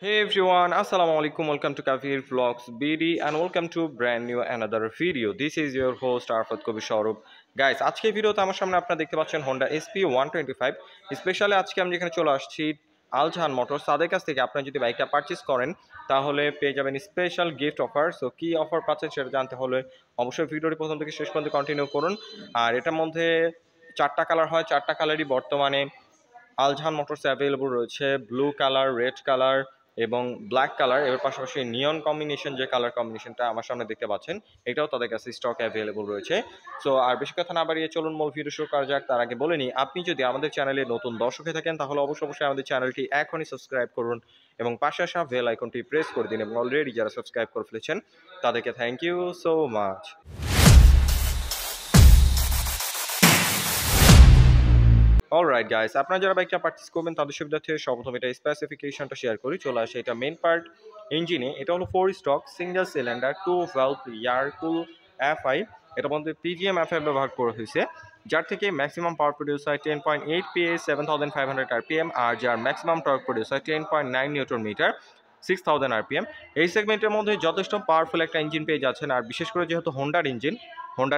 Hey everyone, Assalamu alaikum. Welcome to Kafir Vlogs BD and welcome to brand new another video. This is your host Arfat Kobi Shaurub. Guys, আজকে ভিডিওতে আমার সামনে আপনারা দেখতে পাচ্ছেন Honda SP125 specially আজকে আমি যেখানে চলে আসছি আল জাহান মোটরস তাদের কাছ থেকে আপনি যদি বাইকটা পারচেজ করেন তাহলে পেয়ে যাবেন স্পেশাল গিফট অফার। সো কি অফার পাচ্ছেন সেটা জানতে হলে অবশ্যই ভিডিওটি প্রথম থেকে শেষ পর্যন্ত কন্টিনিউ করুন। আর এটার মধ্যে চারটা কালার হয়, চারটা কালারই বর্তমানে আলজাহান মোটরসে অ্যাভেলেবল রয়েছে। ব্লু কালার, রেড কালার এবং ব্ল্যাক কালার, এর পাশাপাশি নিয়ন কম্বিনেশন যে কালার কম্বিনেশনটা আমার সামনে দেখতে পাচ্ছেন এটাও তাদের কাছে স্টক অ্যাভেলেবল রয়েছে। সো আর বেশি কথা না বাড়িয়ে চলুন মূল ভিডিও শুরু করা যাক। তার আগে বলে নিই, আপনি যদি আমাদের চ্যানেলে নতুন দর্শক হয়ে থাকেন তাহলে অবশ্যই আমাদের চ্যানেলটি এখনই সাবস্ক্রাইব করুন এবং পাশে আসা বেল আইকনটি প্রেস করে দিন এবং অলরেডি যারা সাবস্ক্রাইব করে ফেলেছেন তাদেরকে thank you so much. Alright guys, আপনারা যারা বাইকটা পারচেজ করবেন তাদের সুবিধার্থে সর্বপ্রথম এটা স্পেসিফিকেশনটা শেয়ার করি। চলে আসে এটা মেন পার্ট ইঞ্জিনে। এটা হলো 4 stock single cylinder 2 valve air কুল এফআই। এটার মধ্যে পিজিএম এফআই ব্যবহার করা হয়েছে, যার থেকে ম্যাক্সিমাম পাওয়ার প্রডিউস হয় 10.8 পিএস 7500 আরপিএম, আর যার ম্যাক্সিমাম টর্ক প্রডিউস হয় 10.9 নিউটন মিটার 6000 আরপিএম। এই সেগমেন্টের মধ্যে যথেষ্ট পাওয়ারফুল একটা ইঞ্জিন পেয়ে যাচ্ছেন। আর বিশেষ করে যেহেতু হোন্ডার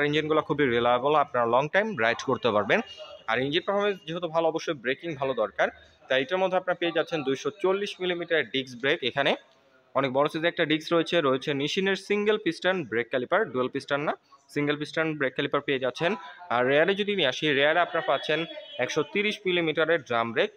ইঞ্জিনগুলো খুবই রিলায়েবল, আপনারা লং টাইম রাইড করতে পারবেন। আর ইঞ্জিন পারফরমেন্স যেহেতু ভালো, অবশ্যই ব্রেকিং ভালো দরকার, তাই এটার মধ্যে আপনারা পেয়ে যাচ্ছেন 240 মিলিমিটার ডিস্ক ব্রেক। এখানে অনেক বড় সাইজের একটা ডিস্ক রয়েছে নিশিনের single piston brake caliper, dual piston না, সিঙ্গেল পিস্টন ব্রেক ক্যালিপার পেয়ে যাচ্ছেন। আর রেয়ারে যদি নিয়ে আসি, রেয়ারে আপনারা পাচ্ছেন 130 মিলিমিটারের ড্রাম ব্রেক।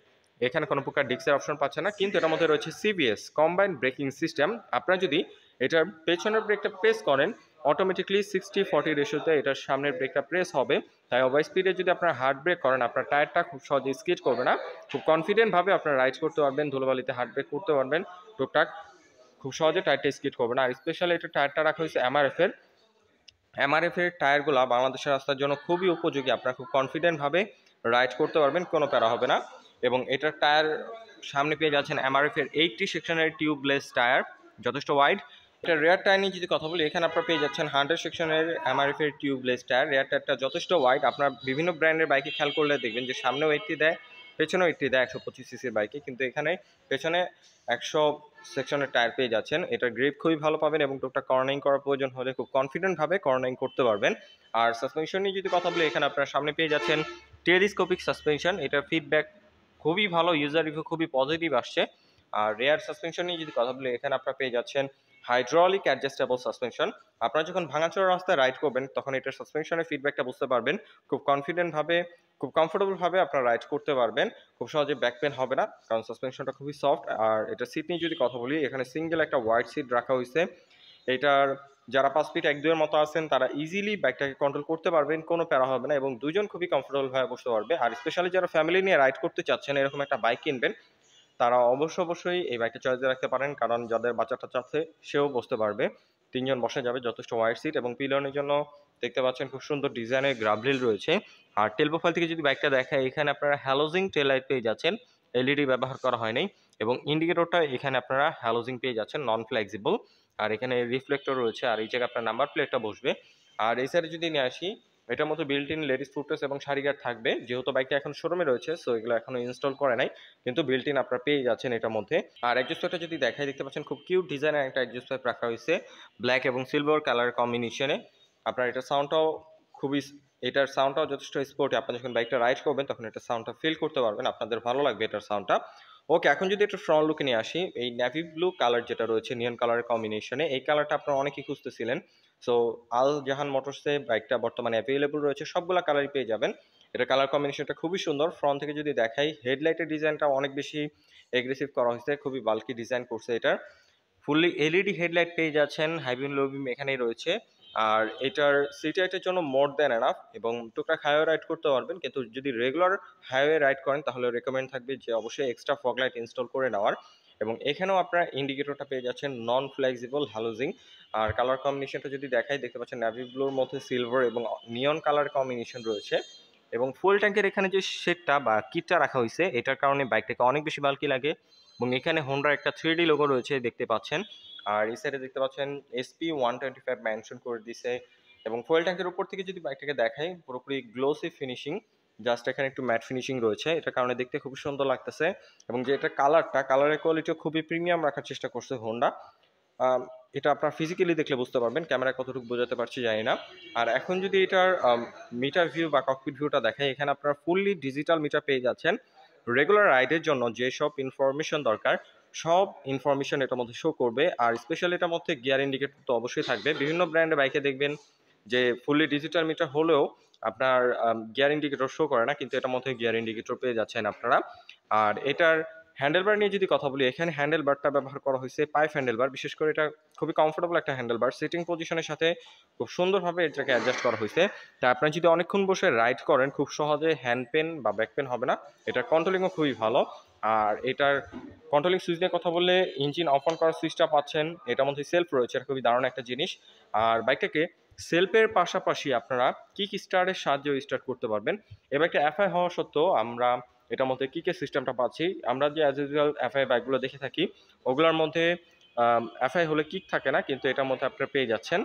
এখানে কোনো প্রকার ডিস্কের অপশন পাচ্ছেন না, কিন্তু এটার মধ্যে রয়েছে সিবিএস কম্বাইন্ড ব্রেকিং সিস্টেম। আপনারা যদি এটার পেছনের ব্রেকটা প্রেস করেন অটোমেটিকলি 60-40 রেশিওতে এটার সামনের ব্রেকটা প্রেস হবে। তাই ওভার স্পিডে যদি আপনারা হার্ড ব্রেক করেন আপনার টায়ারটা খুব সহজে স্কিড করবে না, খুব কনফিডেন্টভাবে আপনারা রাইড করতে পারবেন, ধুলোবালিতে হার্ড ব্রেক করতে পারবেন টুকটাক, খুব সহজে টায়ারটা স্কিড করবে না। আর স্পেশালি এটা টায়ারটা রাখা হয়েছে এমআরএফের টায়ারগুলো বাংলাদেশের রাস্তার জন্য খুবই উপযোগী, আপনারা খুব কনফিডেন্টভাবে রাইড করতে পারবেন, কোনো প্যারা হবে না। এবং এটার টায়ার সামনে পেয়ে যাচ্ছেন এমআরএফের 80 সেকশনের টিউবলেস টায়ার, যথেষ্ট ওয়াইড। এটা রেয়ার টায়ার নিয়ে যদি কথা বলি, এখানে আপনারা পেয়ে যাচ্ছেন 100 সেকশনের এমআরএফের টিউবলেস টায়ার। রেয়ার টায়ারটা যথেষ্ট ওয়াইড, আপনার বিভিন্ন ব্র্যান্ডের বাইকে খেয়াল করলে দেখবেন যে সামনেও 80 দেয়, পেছনেও 80 দেয় 125 সিসির বাইকে, কিন্তু এখানে পেছনে 100 সেকশনের টায়ার পেয়ে যাচ্ছেন। এটার গ্রিপ খুবই ভালো পাবেন এবং টুকটাক কর্নারিং করার প্রয়োজন হলে খুব কনফিডেন্টভাবে কর্নারিং করতে পারবেন। আর সাসপেনশন নিয়ে যদি কথা বলি, এখানে আপনারা সামনে পেয়ে যাচ্ছেন টেলিস্কোপিক সাসপেনশন। এটার ফিডব্যাক খুবই ভালো, ইউজার রিভিউ খুবই পজিটিভ আসছে। আর রেয়ার সাসপেনশন নিয়ে যদি কথা বলি, এখানে আপনারা পেয়ে যাচ্ছেন হাইড্রোলিক অ্যাডজাস্টেবল সাসপেনশন। আপনারা যখন ভাঙাচোরা রাস্তায় রাইড করবেন তখন এটার সাসপেনশনের ফিডব্যাকটা বুঝতে পারবেন, খুব কনফিডেন্টভাবে খুব কমফোর্টেবলভাবে আপনারা রাইড করতে পারবেন, খুব সহজে ব্যাক পেন হবে না কারণ সাসপেনশনটা খুবই সফট। আর এটা সিট নিয়ে যদি কথা বলি, এখানে সিঙ্গেল একটা ওয়াইড সিট রাখা হয়েছে। এটার যারা 5 ফিট 1-2 মতো আছেন তারা ইজিলি বাইকটাকে কন্ট্রোল করতে পারবেন, কোনো প্যারা হবে না এবং দুজন খুবই কমফোর্টেবল ভাবে বসতে পারবে। আর স্পেশালি যারা ফ্যামিলি নিয়ে রাইড করতে চাচ্ছেন, এরকম একটা বাইক কিনবেন, তারা অবশ্যই এই বাইকটা চয়েসে রাখতে পারেন, কারণ যাদের বাচ্চাটা চাচ্ছে সেও বসতে পারবে, 3জন বসা যাবে, যথেষ্ট ওয়াইড সিট এবং পিলনের জন্য দেখতে পাচ্ছেন খুব সুন্দর ডিজাইনের গ্রাভলিল রয়েছে। আর টেল প্রোফাইল থেকে যদি বাইকটা দেখায়, এখানে আপনারা হ্যালোজিং টেল লাইট পেয়ে যাচ্ছেন, এলইডি ব্যবহার করা হয়নি, এবং ইন্ডিকেটরটা এখানে আপনারা হ্যালোজিং পেয়ে যাচ্ছেন, নন ফ্লেক্সিবল। আর এখানে রিফ্লেক্টর রয়েছে, আর এই জায়গায় আপনার নাম্বার প্লেটটা বসবে। আর এই সাইডে যদি নিয়ে আসি, এটার মধ্যে বিল্ট ইন লেডিস ফুটরেস্ট এবং সারি গার্ড থাকবে, যেহেতু বাইকটা এখন শোরুমে রয়েছে সো এগুলো এখনো ইনস্টল করে নাই, কিন্তু বিল্ট ইন আপনারা পেয়ে যাচ্ছেন এটার মধ্যে। আর এক্সজস্ট পাইপটা যদি দেখাই, দেখতে পাচ্ছেন খুব কিউট ডিজাইনের একটা এক্সজস্ট পাইপ রাখা হয়েছে ব্ল্যাক এবং সিলভার কালার কম্বিনেশনে। আপনার এটার সাউন্ডটাও যথেষ্ট স্পোর্টি, আপনারা যখন বাইকটা রাইড করবেন তখন এটা সাউন্ডটা ফিল করতে পারবেন, আপনাদের ভালো লাগবে এটার সাউন্ডটা। ওকে, এখন যদি একটু ফ্রন্ট লুকে নিয়ে আসি, এই নেভি ব্লু কালার যেটা রয়েছে নিয়ন কালারের কম্বিনেশনে, এই কালারটা আপনারা অনেকেই খুঁজতেছিলেন। সো আল জাহান মোটরসে বাইকটা বর্তমানে অ্যাভেলেবল রয়েছে, সবগুলো কালারই পেয়ে যাবেন। এটা কালার কম্বিনেশনটা খুবই সুন্দর। ফ্রন্ট থেকে যদি দেখাই, হেডলাইটের ডিজাইনটা অনেক বেশি এগ্রেসিভ করা হয়েছে, খুবই বাল্কি ডিজাইন করছে এটার। ফুললি এলইডি হেডলাইট পেয়ে যাচ্ছেন, হাইবিম লো বিম এখানেই রয়েছে। আর এটার সিটি হাইটের জন্য মোর দ্যান এনাফ এবং টুকটাক হাইওয়ে রাইড করতে পারবেন, কিন্তু যদি রেগুলার হাইওয়ে রাইড করেন তাহলে রেকমেন্ড থাকবে যে অবশ্যই এক্সট্রা ফগ লাইট ইনস্টল করে নেওয়ার। এবং এখানেও আপনারা ইন্ডিকেটরটা পেয়ে যাচ্ছেন নন ফ্লেক্সিবল হ্যালোজিং। আর কালার কম্বিনেশনটা যদি দেখাই, দেখতে পাচ্ছেন নেভি ব্লুর মধ্যে সিলভার এবং নিয়ন কালার কম্বিনেশন রয়েছে। এবং ফুল ট্যাঙ্কের এখানে যে শেডটা বা কিটটা রাখা হয়েছে, এটার কারণে বাইকটাকে অনেক বেশি বাল্কি লাগে। এবং এখানে হোন্ডার একটা 3D লোগো রয়েছে দেখতে পাচ্ছেন। আর এই সাইডে দেখতে পাচ্ছেন SP125 মেনশন করে দিছে। এবং ফুয়েল ট্যাঙ্কের উপর থেকে যদি বাইকটাকে দেখাই, পুরোপুরি গ্লোসি ফিনিশিং, জাস্ট এখানে একটু ম্যাট ফিনিশিং রয়েছে, এটার কারণে দেখতে খুব সুন্দর লাগতেছে। এবং যে এটা কালারের কোয়ালিটিও খুবই প্রিমিয়াম রাখার চেষ্টা করছে হোন্ডা। আম, এটা আপনার ফিজিক্যালি দেখলে বুঝতে পারবেন, ক্যামেরায় কতটুকু বোঝাতে পারছি জানি না। আর এখন যদি এটার মিটার ভিউ বা ককপিট ভিউটা দেখাই, এখানে আপনারা ফুললি ডিজিটাল মিটার পেয়ে যাচ্ছেন। রেগুলার রাইডের জন্য যেসব ইনফরমেশন দরকার সব ইনফরমেশন এটার মধ্যে শো করবে। আর স্পেশালি এটার মধ্যে গিয়ার ইন্ডিকেটর তো অবশ্যই থাকবে। বিভিন্ন ব্র্যান্ডের বাইকে দেখবেন যে ফুললি ডিজিটাল মিটার হলেও আপনার গিয়ার ইন্ডিকেটর শো করে না, কিন্তু এটার মধ্যে গিয়ার ইন্ডিকেটর পেয়ে যাচ্ছেন আপনারা। আর এটার হ্যান্ডেলবার নিয়ে যদি কথা বলি, এখানে হ্যান্ডেলবারটা ব্যবহার করা হয়েছে পাইপ হ্যান্ডেলবার। বিশেষ করে এটা খুবই কমফোর্টেবল একটা হ্যান্ডেলবার, সিটিং পজিশনের সাথে খুব সুন্দরভাবে এটাকে অ্যাডজাস্ট করা হয়েছে। তা আপনারা যদি অনেকক্ষণ বসে রাইড করেন খুব সহজে হ্যান্ড পেন বা ব্যাক পেন হবে না। এটার কন্ট্রোলিংও খুবই ভালো। আর এটার কন্ট্রোলিং সুইচ নিয়ে কথা বললে ইঞ্জিন অফ অন করার সুইচটা পাচ্ছেন, এটার মধ্যে সেলফ রয়েছে, এটা খুবই দারুণ একটা জিনিস। আর বাইকটাকে সেলফের পাশাপাশি আপনারা কিক স্টার্টের সাহায্যে স্টার্ট করতে পারবেন। এবার একটা এফআই হওয়া সত্ত্বেও আমরা এটার মধ্যে কিকের সিস্টেমটা পাচ্ছি। আমরা যে অ্যাজ ইউজুয়াল এফআই বাইকগুলো দেখে থাকি ওগুলোর মধ্যে এফআই হলে কিক থাকে না, কিন্তু এটার মধ্যে আপনারা পেয়ে যাচ্ছেন।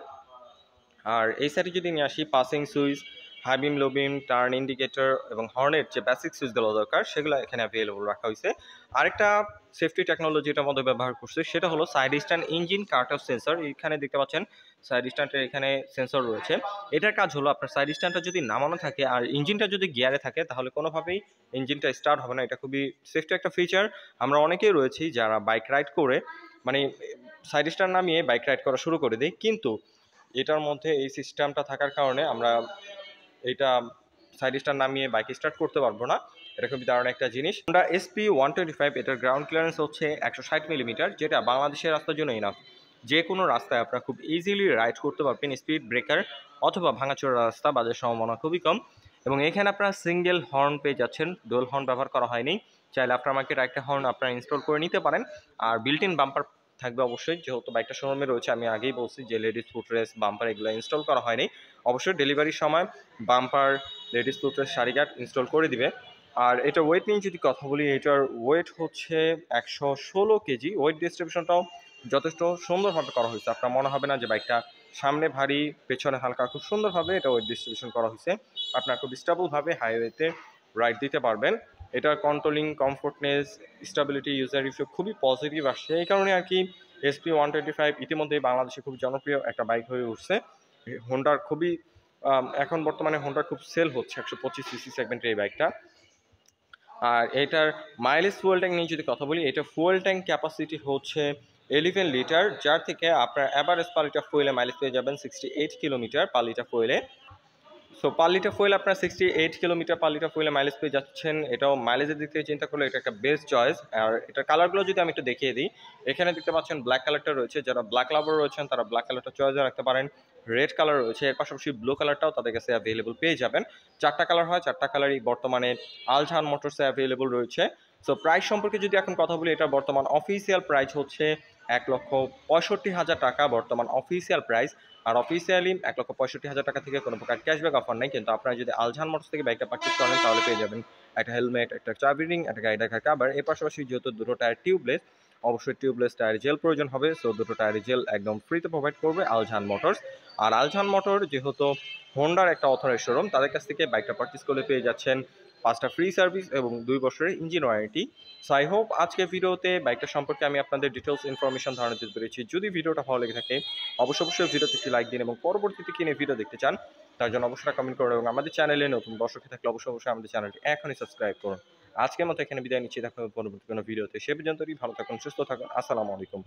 আর এই সাইডে যদি নিয়ে আসি, পাসিং সুইচ, হাই বিম, লো বিম, টার্ন ইন্ডিকেটর এবং হর্নের যে বেসিক সুইচগুলো দরকার সেগুলো এখানে অ্যাভেলেবল রাখা হয়েছে। আরেকটা সেফটি টেকনোলজি এটার মধ্যে ব্যবহার করছে, সেটা হলো side stand engine cut off sensor. এখানে দেখতে পাচ্ছেন সাইড স্ট্যান্ডের এখানে সেন্সর রয়েছে। এটার কাজ হলো আপনার সাইড স্ট্যান্ডটা যদি নামানো থাকে আর ইঞ্জিনটা যদি গিয়ারে থাকে তাহলে কোনোভাবেই ইঞ্জিনটা স্টার্ট হবে না। এটা খুবই সেফটি একটা ফিচার। আমরা অনেকেই রয়েছি যারা বাইক রাইড করে মানে সাইড স্ট্যান্ড নামিয়ে বাইক রাইড করা শুরু করে দিই, কিন্তু এটার মধ্যে এই সিস্টেমটা থাকার কারণে আমরা এটা সাইড স্ট্যান্ড নামিয়ে বাইক স্টার্ট করতে পারবো না। এটা খুবই দারুণ একটা জিনিস। হোন্ডা এসপি 125 এটার গ্রাউন্ড ক্লিয়ারেন্স হচ্ছে 160 মিলিমিটার, যেটা বাংলাদেশের রাস্তার জন্য ইনাফ। যে কোনো রাস্তায় আপনারা খুব ইজিলি রাইড করতে পারবেন, স্পিড ব্রেকার অথবা ভাঙাচোরা রাস্তা বাজার সম্ভাবনা খুবই কম। এবং এখানে আপনারা সিঙ্গেল হর্ন পেয়ে যাচ্ছেন, ডুয়াল হর্ন ব্যবহার করা হয়নি। চাইলে আপনার মার্কেটে একটা হর্ন আপনারা ইনস্টল করে নিতে পারেন। আর বিল্ট ইন বাম্পার থাকবে অবশ্যই, যেহেতু বাইকটা শোরুমে রয়েছে। আমি আগেই বলছি যে লেডিস ফুটরেস্ট বাম্পার এগুলো ইনস্টল করা হয়নি। অবশ্যই ডেলিভারির সময় bumper, ladies footrest, sari guard install করে দিবে। আর এটা ওয়েট নিয়ে যদি কথা বলি, এটার ওয়েট হচ্ছে 116 কেজি। ওয়েট ডিস্ট্রিবিউশনটাও যথেষ্ট সুন্দরভাবে করা হয়েছে, আপনার মনে হবে না যে বাইকটা সামনে ভারী পেছনে হালকা। খুব সুন্দরভাবে এটা ওয়েট ডিস্ট্রিবিউশন করা হয়েছে, আপনার খুব স্টেবলভাবে হাইওয়েতে রাইড দিতে পারবেন। এটার controlling, comfortness, stability, user review খুবই পজিটিভ আসছে। এই কারণে আর কি এসপি 125 ইতিমধ্যেই বাংলাদেশে খুব জনপ্রিয় একটা বাইক হয়ে উঠছে। হোন্ডার খুবই এখন বর্তমানে হোন্ডার খুব সেল হচ্ছে 125 সিসি সেগমেন্টের এই বাইকটা। আর এটার মাইলেজ, ফুয়েল ট্যাঙ্ক নিয়ে যদি কথা বলি, এটা ফুয়েল ট্যাঙ্ক ক্যাপাসিটি হচ্ছে 11 লিটার, যার থেকে আপনার অ্যাভারেজ পার লিটার ফুয়েলে মাইলেজ পেয়ে যাবেন 68 কিলোমিটার পার লিটার ফুয়েলে। সো পার লিটার ফুয়েল আপনার 68 কিলোমিটার পার লিটার ফুয়েলে মাইলেজ পেয়ে যাচ্ছেন। এটাও মাইলেজের দিক থেকে চিন্তা করলে এটা একটা বেস্ট চয়েস। আর এটার কালারগুলো যদি আমি একটু দেখিয়ে দিই, এখানে দেখতে পাচ্ছেন ব্ল্যাক কালারটা রয়েছে, যারা ব্ল্যাক লাভার রয়েছেন তারা ব্ল্যাক কালারটা চয়েসে রাখতে পারেন। রেড কালার রয়েছে, এর পাশাপাশি ব্লু কালারটাও তাদের কাছে অ্যাভেলেবল পেয়ে যাবেন। 4টা কালার হয়, 4টা কালারই বর্তমানে আলট্রান মোটরসে অ্যাভেলেবল রয়েছে। সো প্রাইস সম্পর্কে যদি এখন কথা বলি, এটার বর্তমান অফিসিয়াল প্রাইস হচ্ছে 1,65,000 টাকা বর্তমান অফিসিয়াল প্রাইস। আর অফিসিয়ালি 1,65,000 টাকা থেকে কোনো প্রকার ক্যাশব্যাক অফার নেই, কিন্তু আপনারা যদি আলজান মোটরস থেকে বাইকটা পারচেজ করেন তাহলে পেয়ে যাবেন একটা হেলমেট, একটা চাবি রিং, একটা গাড়ি রাখার কাভার। এর পাশাপাশি যেহেতু দুটো টায়ার টিউবলেস, অবশ্যই টিউবলেস টায়ার জেল প্রয়োজন হবে। সো দুটো টায়ার জেল একদম ফ্রিতে প্রোভাইড করবে আলজান মোটরস। আর আলজান মোটর যেহেতু হোন্ডার একটা অথরাইজড শোরুম, তাদের কাছ থেকে বাইকটা পারচেজ করলে পেয়ে যাচ্ছেন 5টা ফ্রি সার্ভিস এবং 2 বছরের engine warranty. So I hope আজকে ভিডিওতে বাইকটা সম্পর্কে আমি আপনাদের ডিটেলস ইনফরমেশন ধারণা দিতে পেরেছি। যদি ভিডিওটা ভালো লেগে থাকে অবশ্যই ভিডিওতে একটি লাইক দিন, এবং পরবর্তীতে কিনে ভিডিও দেখতে চান তার জন্য অবশ্যই কমেন্ট করুন, এবং আমাদের চ্যানেলে নতুন দর্শক থাকলে অবশ্যই আমাদের চ্যানেলটি এখনই সাবস্ক্রাইব করুন। আজকের মতো এখানে বিদায় নিচ্ছি, দেখা হবে পরবর্তী কোনো ভিডিওতে। সে পর্যন্তই ভালো থাকুন, সুস্থ থাকুন। আসসালামু আলাইকুম।